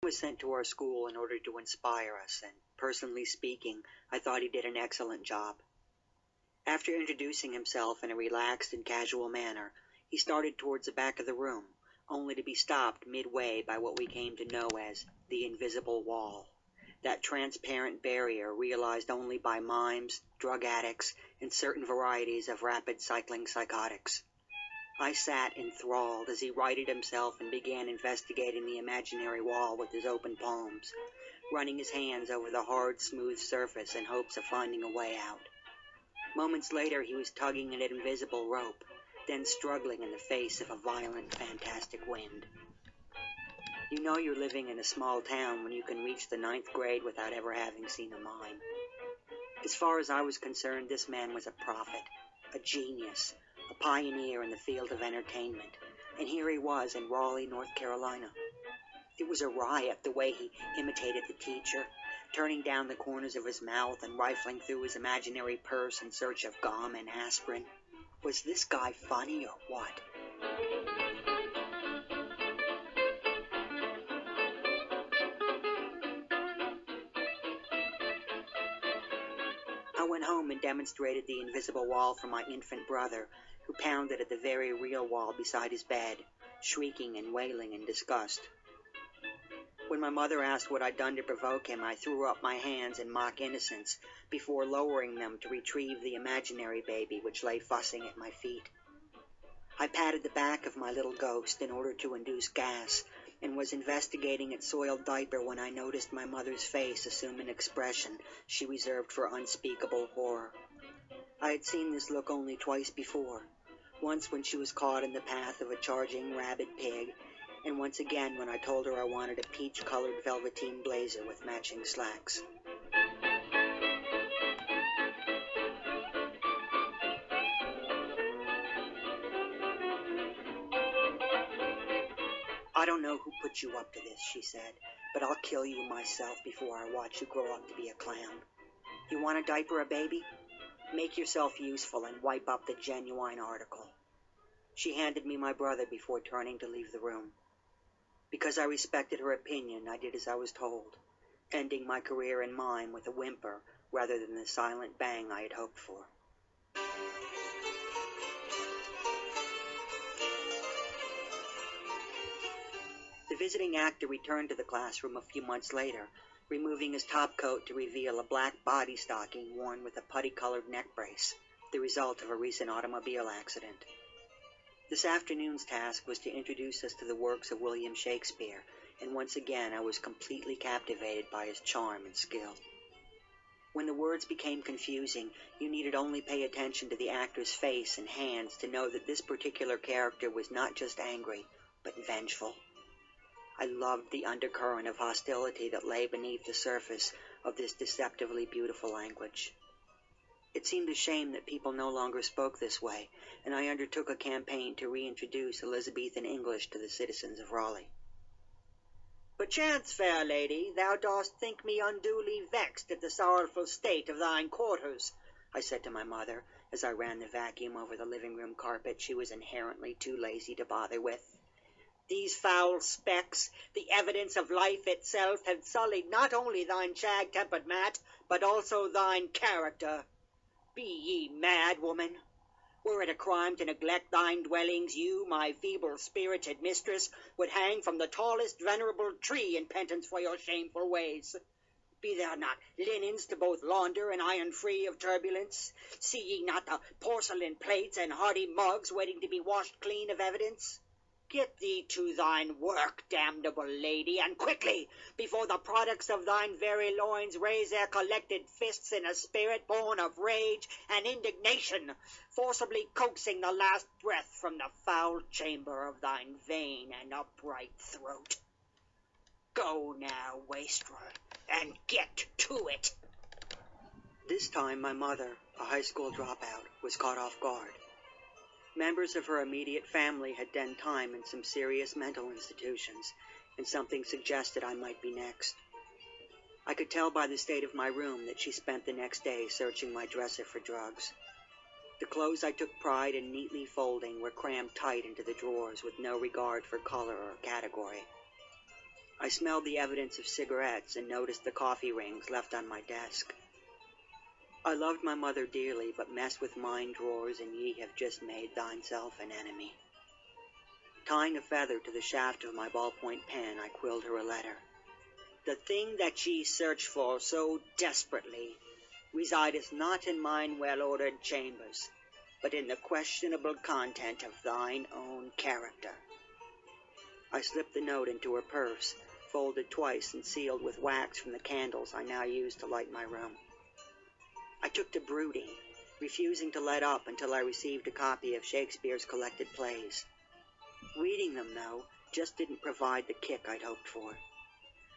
was sent to our school in order to inspire us, and personally speaking, I thought he did an excellent job. After introducing himself in a relaxed and casual manner, he started towards the back of the room, only to be stopped midway by what we came to know as the invisible wall, that transparent barrier realized only by mimes, drug addicts, and certain varieties of rapid cycling psychotics. I sat enthralled as he righted himself and began investigating the imaginary wall with his open palms, running his hands over the hard, smooth surface in hopes of finding a way out. Moments later, he was tugging at an invisible rope, then struggling in the face of a violent, fantastic wind. You know you're living in a small town when you can reach the 9th grade without ever having seen a mime. As far as I was concerned, this man was a prophet, a genius, a pioneer in the field of entertainment, and here he was in Raleigh, North Carolina. It was a riot the way he imitated the teacher, turning down the corners of his mouth and rifling through his imaginary purse in search of gum and aspirin. Was this guy funny or what? I went home and demonstrated the invisible wall for my infant brother, who pounded at the very real wall beside his bed, shrieking and wailing in disgust. When my mother asked what I'd done to provoke him, I threw up my hands in mock innocence before lowering them to retrieve the imaginary baby which lay fussing at my feet. I patted the back of my little ghost in order to induce gas, and was investigating its soiled diaper when I noticed my mother's face assume an expression she reserved for unspeakable horror. I had seen this look only twice before, once when she was caught in the path of a charging rabid pig, and once again when I told her I wanted a peach-colored velveteen blazer with matching slacks. I don't know who put you up to this, she said, but I'll kill you myself before I watch you grow up to be a clown. You want to diaper a baby? Make yourself useful and wipe up the genuine article. She handed me my brother before turning to leave the room. Because I respected her opinion, I did as I was told, ending my career in mime with a whimper rather than the silent bang I had hoped for. The visiting actor returned to the classroom a few months later, removing his topcoat to reveal a black body stocking worn with a putty-colored neck brace, the result of a recent automobile accident. This afternoon's task was to introduce us to the works of William Shakespeare, and once again I was completely captivated by his charm and skill. When the words became confusing, you needed only pay attention to the actor's face and hands to know that this particular character was not just angry, but vengeful. I loved the undercurrent of hostility that lay beneath the surface of this deceptively beautiful language. It seemed a shame that people no longer spoke this way, and I undertook a campaign to reintroduce Elizabethan English to the citizens of Raleigh. "Perchance, fair lady, thou dost think me unduly vexed at the sorrowful state of thine quarters," I said to my mother, as I ran the vacuum over the living-room carpet she was inherently too lazy to bother with. "These foul specks, the evidence of life itself, have sullied not only thine shag-tempered mat, but also thine character. Be ye mad, woman? Were it a crime to neglect thine dwellings, you, my feeble-spirited mistress, would hang from the tallest venerable tree in penance for your shameful ways. Be there not linens to both launder and iron free of turbulence? See ye not the porcelain plates and hardy mugs waiting to be washed clean of evidence? Get thee to thine work, damnable lady, and quickly, before the products of thine very loins raise their collected fists in a spirit born of rage and indignation, forcibly coaxing the last breath from the foul chamber of thine vain and upright throat. Go now, wastrel, and get to it." This time my mother, a high school dropout, was caught off guard. Members of her immediate family had done time in some serious mental institutions, and something suggested I might be next. I could tell by the state of my room that she spent the next day searching my dresser for drugs. The clothes I took pride in neatly folding were crammed tight into the drawers with no regard for color or category. I smelled the evidence of cigarettes and noticed the coffee rings left on my desk. I loved my mother dearly, but mess with mine drawers, and ye have just made thine self an enemy. Tying a feather to the shaft of my ballpoint pen, I quilled her a letter. The thing that ye search for so desperately resideth not in mine well-ordered chambers, but in the questionable content of thine own character. I slipped the note into her purse, folded twice and sealed with wax from the candles I now used to light my room. I took to brooding, refusing to let up until I received a copy of Shakespeare's collected plays. Reading them, though, just didn't provide the kick I'd hoped for.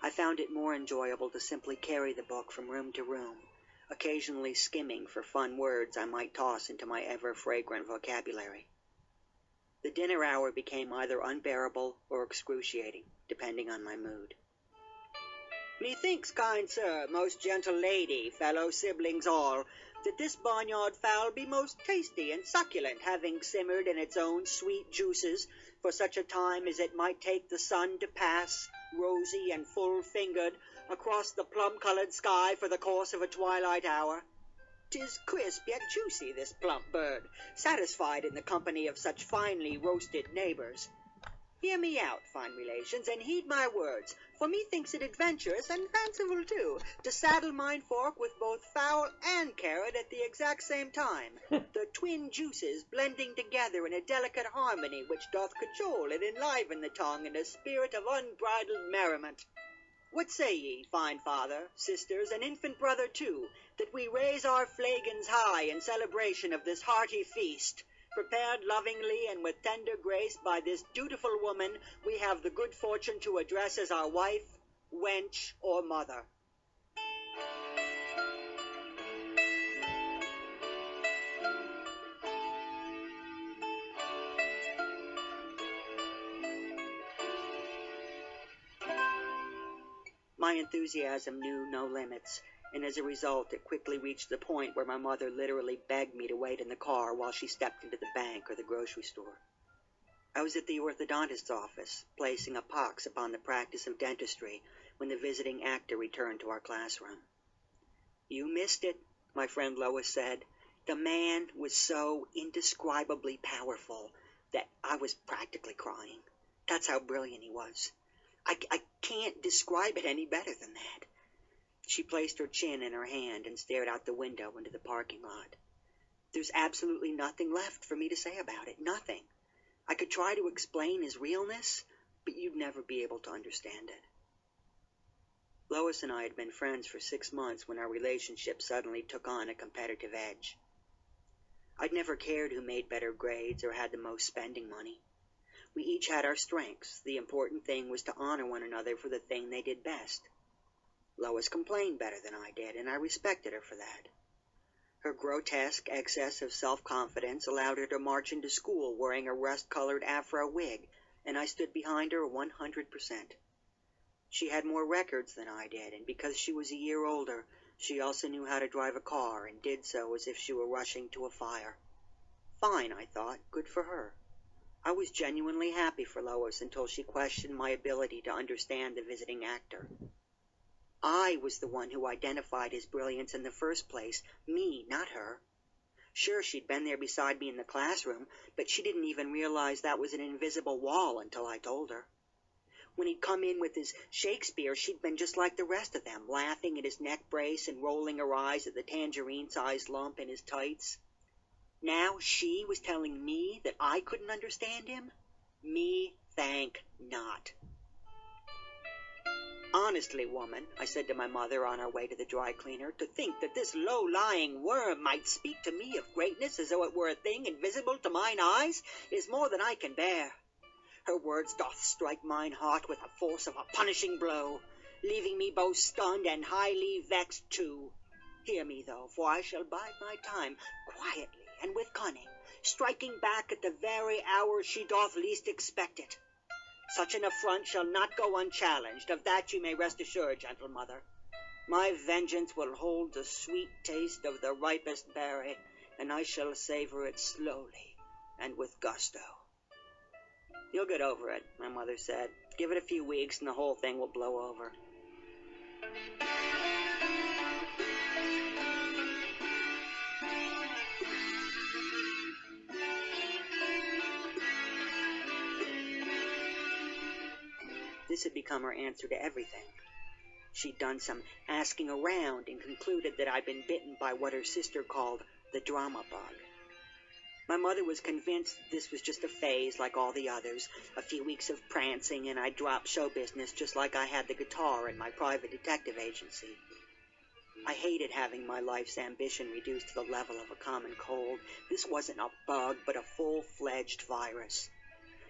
I found it more enjoyable to simply carry the book from room to room, occasionally skimming for fun words I might toss into my ever-fragrant vocabulary. The dinner hour became either unbearable or excruciating, depending on my mood. Methinks, kind sir, most gentle lady, fellow siblings all, that this barnyard fowl be most tasty and succulent, having simmered in its own sweet juices for such a time as it might take the sun to pass, rosy and full-fingered, across the plum-colored sky for the course of a twilight hour. 'Tis crisp yet juicy, this plump bird, satisfied in the company of such finely roasted neighbors. Hear me out, fine relations, and heed my words, for methinks it adventurous and fanciful, too, to saddle mine fork with both fowl and carrot at the exact same time, the twin juices blending together in a delicate harmony which doth cajole and enliven the tongue in a spirit of unbridled merriment. What say ye, fine father, sisters, and infant brother, too, that we raise our flagons high in celebration of this hearty feast, prepared lovingly and with tender grace by this dutiful woman we have the good fortune to address as our wife, wench, or mother. My enthusiasm knew no limits, and as a result it quickly reached the point where my mother literally begged me to wait in the car while she stepped into the bank or the grocery store. I was at the orthodontist's office, placing a pox upon the practice of dentistry, when the visiting actor returned to our classroom. "You missed it," my friend Lois said. "The man was so indescribably powerful that I was practically crying. That's how brilliant he was. I can't describe it any better than that." She placed her chin in her hand and stared out the window into the parking lot. "There's absolutely nothing left for me to say about it. Nothing. I could try to explain his realness, but you'd never be able to understand it." Lois and I had been friends for 6 months when our relationship suddenly took on a competitive edge. I'd never cared who made better grades or had the most spending money. We each had our strengths. The important thing was to honor one another for the thing they did best. Lois complained better than I did, and I respected her for that. Her grotesque excess of self-confidence allowed her to march into school wearing a rust-colored afro wig, and I stood behind her 100%. She had more records than I did, and because she was a year older, she also knew how to drive a car, and did so as if she were rushing to a fire. Fine, I thought. Good for her. I was genuinely happy for Lois until she questioned my ability to understand the visiting actor. I was the one who identified his brilliance in the first place, me, not her. Sure, she'd been there beside me in the classroom, but she didn't even realize that was an invisible wall until I told her. When he'd come in with his Shakespeare, she'd been just like the rest of them, laughing at his neck brace and rolling her eyes at the tangerine-sized lump in his tights. Now she was telling me that I couldn't understand him? Me, thank not. "Honestly, woman," I said to my mother on our way to the dry cleaner, "to think that this low-lying worm might speak to me of greatness as though it were a thing invisible to mine eyes is more than I can bear. Her words doth strike mine heart with the force of a punishing blow, leaving me both stunned and highly vexed too. Hear me, though, for I shall bide my time quietly and with cunning, striking back at the very hour she doth least expect it. Such an affront shall not go unchallenged, of that you may rest assured, gentle mother. My vengeance will hold the sweet taste of the ripest berry, and I shall savor it slowly and with gusto." "You'll get over it," my mother said. Give it a few weeks and the whole thing will blow over. This had become her answer to everything. She'd done some asking around and concluded that I'd been bitten by what her sister called the drama bug. My mother was convinced this was just a phase like all the others, a few weeks of prancing, and I'd drop show business just like I had the guitar in my private detective agency. I hated having my life's ambition reduced to the level of a common cold. This wasn't a bug, but a full-fledged virus.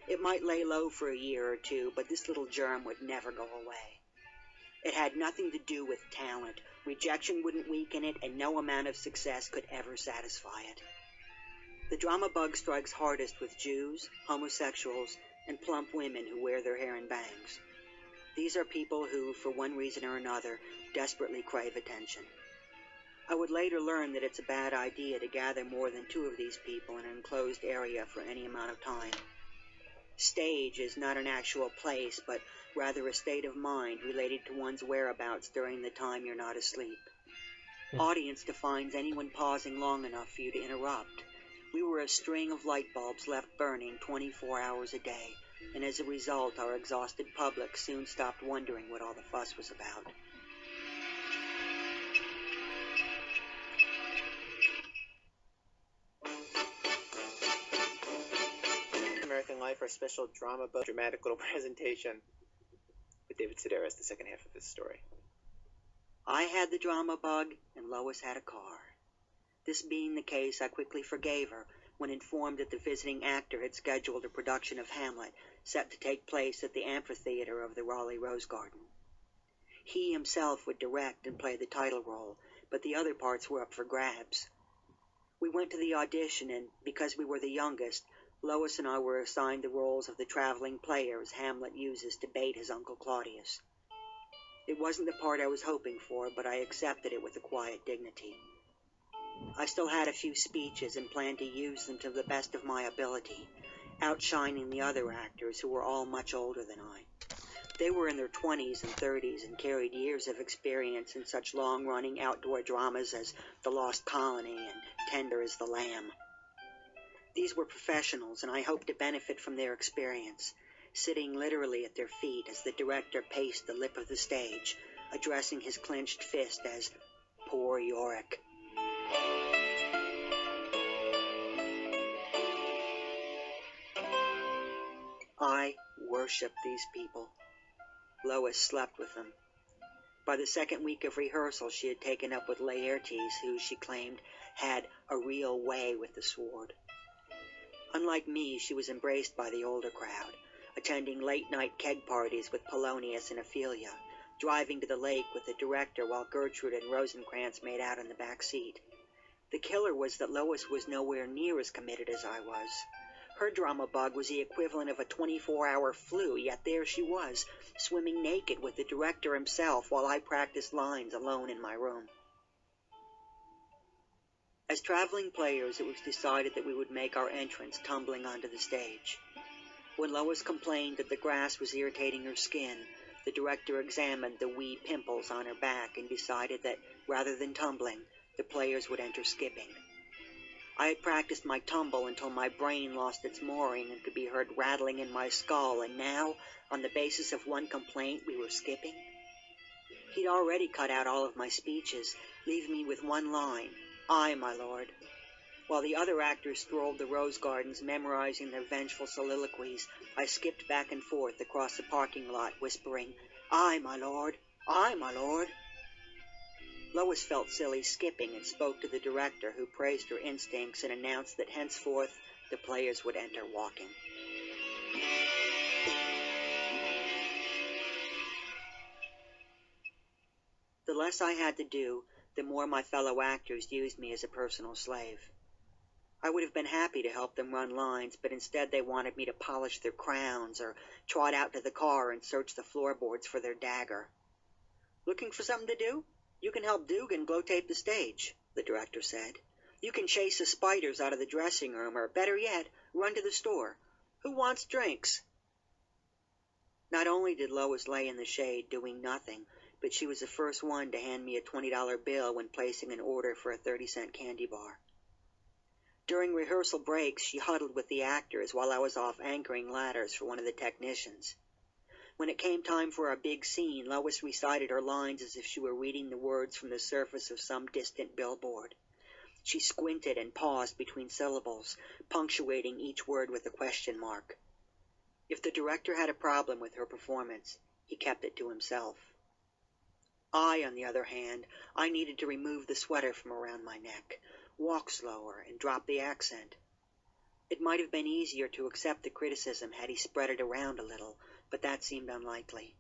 It might lay low for a year or two, but this little germ would never go away. It had nothing to do with talent. Rejection wouldn't weaken it, and no amount of success could ever satisfy it. The drama bug strikes hardest with Jews, homosexuals, and plump women who wear their hair in bangs. These are people who, for one reason or another, desperately crave attention. I would later learn that it's a bad idea to gather more than 2 of these people in an enclosed area for any amount of time. Stage is not an actual place, but rather a state of mind related to one's whereabouts during the time you're not asleep. Audience defines anyone pausing long enough for you to interrupt. We were a string of light bulbs left burning 24 hours a day, and as a result, our exhausted public soon stopped wondering what all the fuss was about. American Life, our special drama book, dramatic little presentation with David Sedaris, the second half of this story. I had the drama bug, and Lois had a car. This being the case, I quickly forgave her when informed that the visiting actor had scheduled a production of Hamlet set to take place at the amphitheater of the Raleigh Rose Garden. He himself would direct and play the title role, but the other parts were up for grabs. We went to the audition, and because we were the youngest, Lois and I were assigned the roles of the traveling players Hamlet uses to bait his Uncle Claudius. It wasn't the part I was hoping for, but I accepted it with a quiet dignity. I still had a few speeches and planned to use them to the best of my ability, outshining the other actors who were all much older than I. They were in their 20s and 30s and carried years of experience in such long-running outdoor dramas as The Lost Colony and Tender as the Lamb. These were professionals, and I hoped to benefit from their experience, sitting literally at their feet as the director paced the lip of the stage, addressing his clenched fist as "Poor Yorick." I worshipped these people. Lois slept with them. By the second week of rehearsal, she had taken up with Laertes, who, she claimed, had a real way with the sword. Unlike me, she was embraced by the older crowd, attending late-night keg parties with Polonius and Ophelia, driving to the lake with the director while Gertrude and Rosencrantz made out in the back seat. The killer was that Lois was nowhere near as committed as I was. Her drama bug was the equivalent of a 24-hour flu, yet there she was, swimming naked with the director himself while I practiced lines alone in my room. As traveling players, it was decided that we would make our entrance tumbling onto the stage. When Lois complained that the grass was irritating her skin, the director examined the wee pimples on her back and decided that, rather than tumbling, the players would enter skipping. I had practiced my tumble until my brain lost its mooring and could be heard rattling in my skull, and now, on the basis of one complaint, we were skipping? He'd already cut out all of my speeches, leaving me with one line, "Aye, my lord." While the other actors strolled the rose gardens memorizing their vengeful soliloquies, I skipped back and forth across the parking lot, whispering, "Aye, my lord. Aye, my lord." Lois felt silly skipping and spoke to the director, who praised her instincts and announced that henceforth the players would enter walking. The less I had to do, the more my fellow actors used me as a personal slave. I would have been happy to help them run lines, but instead they wanted me to polish their crowns or trot out to the car and search the floorboards for their dagger. "Looking for something to do? You can help Dugan glow tape the stage," the director said. "You can chase the spiders out of the dressing room, or better yet, run to the store. Who wants drinks?" Not only did Lois lay in the shade doing nothing, but she was the first one to hand me a $20 bill when placing an order for a 30-cent candy bar. During rehearsal breaks, she huddled with the actors while I was off anchoring ladders for one of the technicians. When it came time for our big scene, Lois recited her lines as if she were reading the words from the surface of some distant billboard. She squinted and paused between syllables, punctuating each word with a question mark. If the director had a problem with her performance, he kept it to himself. On the other hand, I needed to remove the sweater from around my neck, walk slower, and drop the accent. It might have been easier to accept the criticism had he spread it around a little, but that seemed unlikely.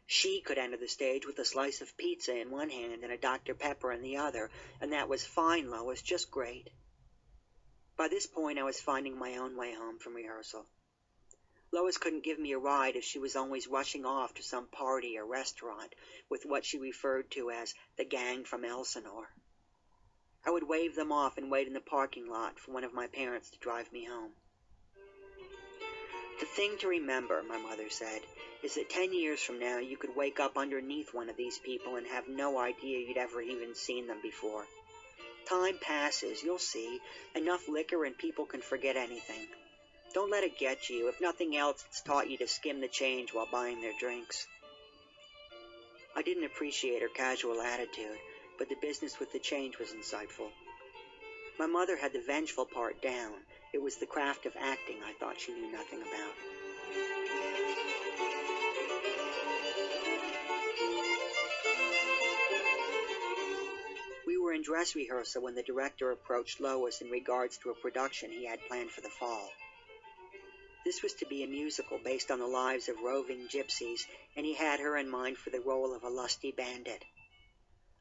She could enter the stage with a slice of pizza in one hand and a Dr. Pepper in the other, and that was fine, Lois, just great. By this point, I was finding my own way home from rehearsal. Lois couldn't give me a ride if she was always rushing off to some party or restaurant with what she referred to as the gang from Elsinore. I would wave them off and wait in the parking lot for one of my parents to drive me home. The thing to remember, my mother said, is that 10 years from now you could wake up underneath one of these people and have no idea you'd ever even seen them before. Time passes, you'll see. Enough liquor and people can forget anything. Don't let it get you. If nothing else, it's taught you to skim the change while buying their drinks. I didn't appreciate her casual attitude, but the business with the change was insightful. My mother had the vengeful part down. It was the craft of acting I thought she knew nothing about. We were in dress rehearsal when the director approached Lois in regards to a production he had planned for the fall. This was to be a musical based on the lives of roving gypsies, and he had her in mind for the role of a lusty bandit.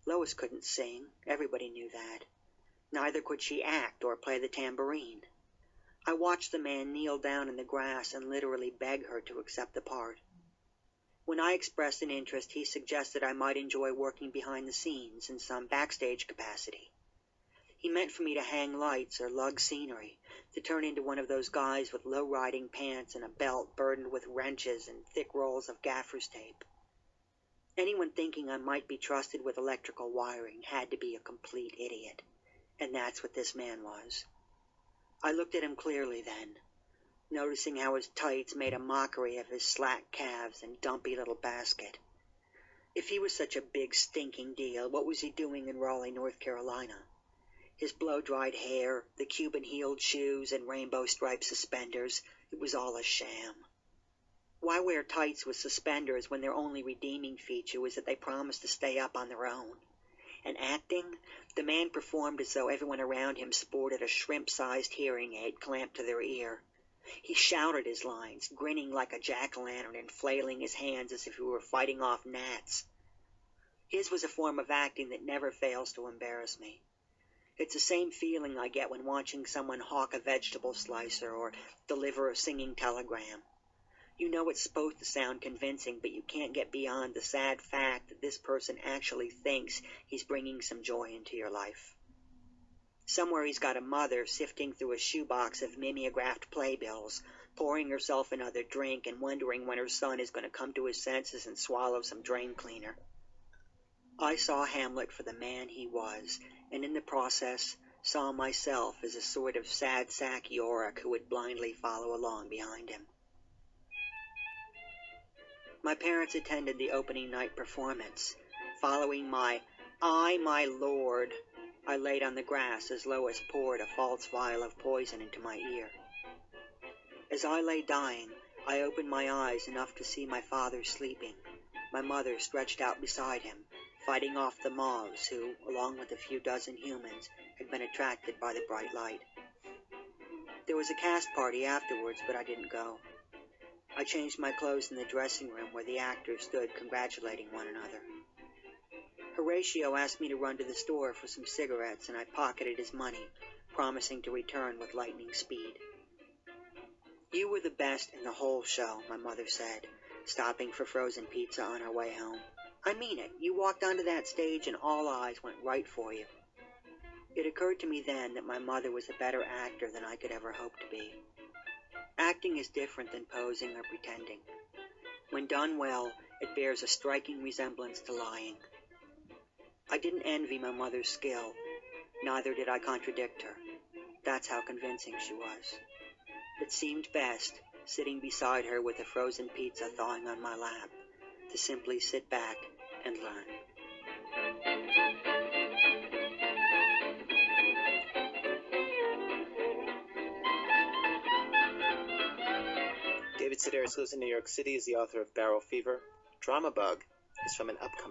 Lois couldn't sing, everybody knew that. Neither could she act or play the tambourine. I watched the man kneel down in the grass and literally beg her to accept the part. When I expressed an interest, he suggested I might enjoy working behind the scenes in some backstage capacity. He meant for me to hang lights or lug scenery, to turn into one of those guys with low-riding pants and a belt burdened with wrenches and thick rolls of gaffer's tape. Anyone thinking I might be trusted with electrical wiring had to be a complete idiot, and that's what this man was. I looked at him clearly then, noticing how his tights made a mockery of his slack calves and dumpy little basket. If he was such a big stinking deal, what was he doing in Raleigh, North Carolina? His blow-dried hair, the Cuban-heeled shoes, and rainbow-striped suspenders, it was all a sham. Why wear tights with suspenders when their only redeeming feature was that they promised to stay up on their own? And acting, the man performed as though everyone around him sported a shrimp-sized hearing aid clamped to their ear. He shouted his lines, grinning like a jack-o'-lantern and flailing his hands as if he were fighting off gnats. His was a form of acting that never fails to embarrass me. It's the same feeling I get when watching someone hawk a vegetable slicer or deliver a singing telegram. You know it's supposed to sound convincing, but you can't get beyond the sad fact that this person actually thinks he's bringing some joy into your life. Somewhere he's got a mother sifting through a shoebox of mimeographed playbills, pouring herself another drink and wondering when her son is going to come to his senses and swallow some drain cleaner. I saw Hamlet for the man he was, and in the process saw myself as a sort of sad sack Yorick who would blindly follow along behind him. My parents attended the opening night performance. Following my my lord," I laid on the grass as Lois poured a false vial of poison into my ear. As I lay dying, I opened my eyes enough to see my father sleeping, my mother stretched out beside him, fighting off the moths who, along with a few dozen humans, had been attracted by the bright light. There was a cast party afterwards, but I didn't go. I changed my clothes in the dressing room where the actors stood congratulating one another. Horatio asked me to run to the store for some cigarettes, and I pocketed his money, promising to return with lightning speed. "You were the best in the whole show," my mother said, stopping for frozen pizza on her way home. "I mean it. You walked onto that stage and all eyes went right for you." It occurred to me then that my mother was a better actor than I could ever hope to be. Acting is different than posing or pretending. When done well, it bears a striking resemblance to lying. I didn't envy my mother's skill, neither did I contradict her. That's how convincing she was. It seemed best, sitting beside her with a frozen pizza thawing on my lap, to simply sit back and learn. David Sedaris lives in New York City, is the author of Barrel Fever. Drama Bug is from an upcoming